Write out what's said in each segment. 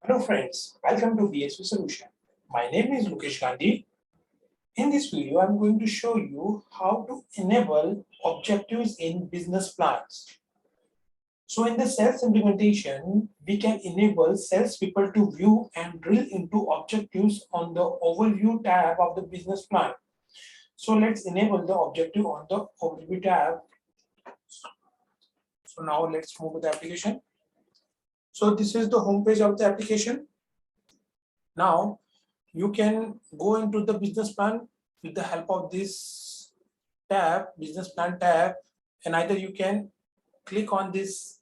Hello friends, welcome to BISP Solution. My name is Mukesh Gandhi. In this video, I'm going to show you how to enable objectives in business plans. So in the sales implementation, we can enable salespeople to view and drill into objectives on the overview tab of the business plan. So let's enable the objective on the overview tab. So now let's move to the application. So this is the home page of the application. Now you can go into the business plan with the help of this tab, business plan tab, and either you can click on this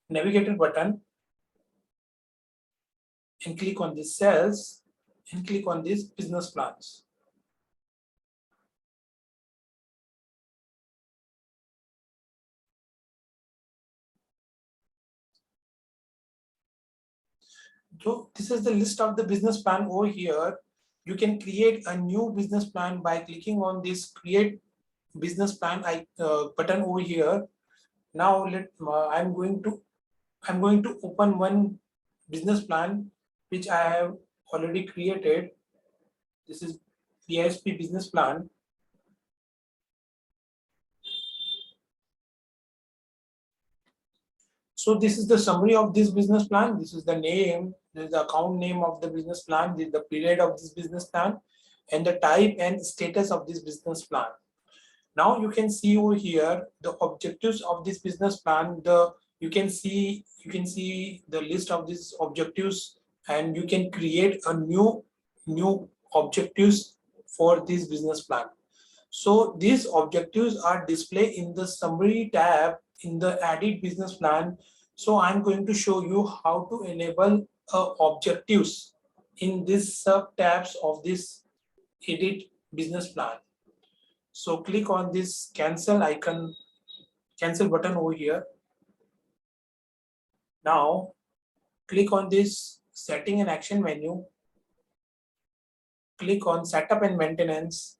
navigator button and click on this cells and click on this business plans. So this is the list of the business plan over here. You can create a new business plan by clicking on this create business plan button over here. Now I'm going to open one business plan which I have already created. This is BISP business plan. So this is the summary of this business plan. This is the name, this is the account name of the business plan, this is the period of this business plan, and the type and status of this business plan. Now you can see over here the objectives of this business plan. You can see the list of these objectives, and you can create a new objectives for this business plan. So these objectives are displayed in the summary tab in the edit business plan. So I'm going to show you how to enable objectives in this sub tabs of this edit business plan. So click on this cancel icon, cancel button over here. Now click on this setting and action menu. Click on setup and maintenance.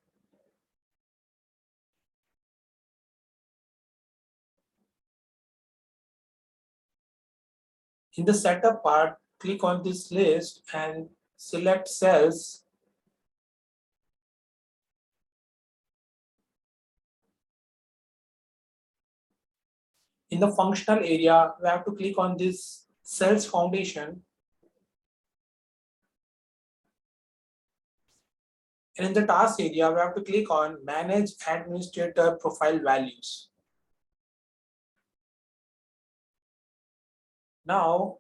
In the setup part, click on this list and select cells. In the functional area, we have to click on this cells foundation. And in the task area, we have to click on manage administrator profile values. Now,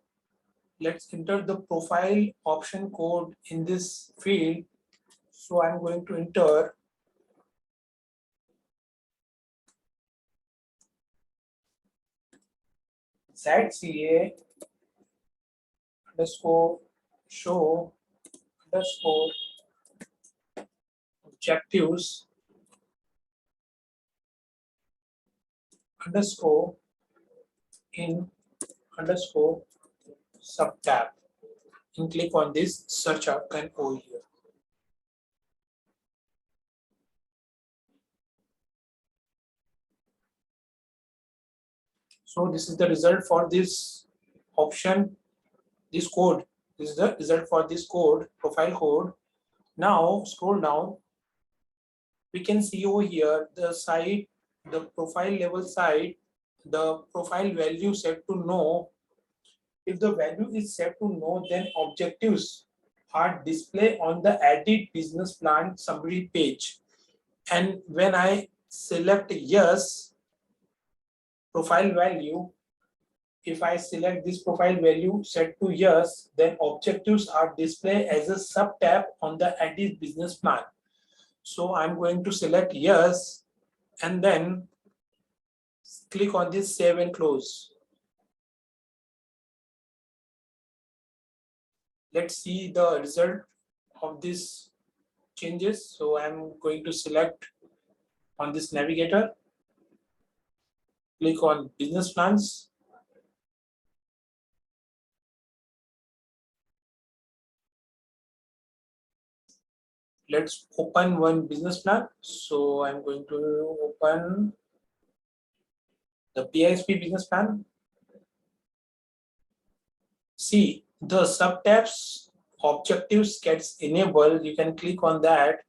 let's enter the profile option code in this field. So I'm going to enter ZCA underscore show underscore objectives underscore in underscore sub tab, and click on this search icon over here. So this is the result for this option, this code. This is the result for this code, profile code. Now scroll down. We can see over here the side, the profile level side, the profile value set to no. If the value is set to no, then objectives are displayed on the edit business plan summary page. And when I select yes, profile value, if I select this profile value set to yes, then objectives are displayed as a sub tab on the edit business plan. So I'm going to select yes and then click on this save and close. Let's see the result of these changes. So I'm going to select on this navigator, click on business plans. Let's open one business plan. So I'm going to open the BISP business plan. See, the sub tabs objectives gets enabled. You can click on that.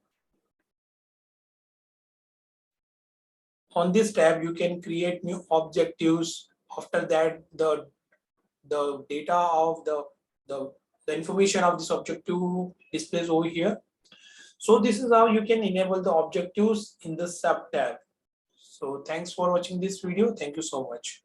On this tab, you can create new objectives. After that, the data of the, the information of this objective displays over here. So this is how you can enable the objectives in the sub tab. So thanks for watching this video. Thank you so much.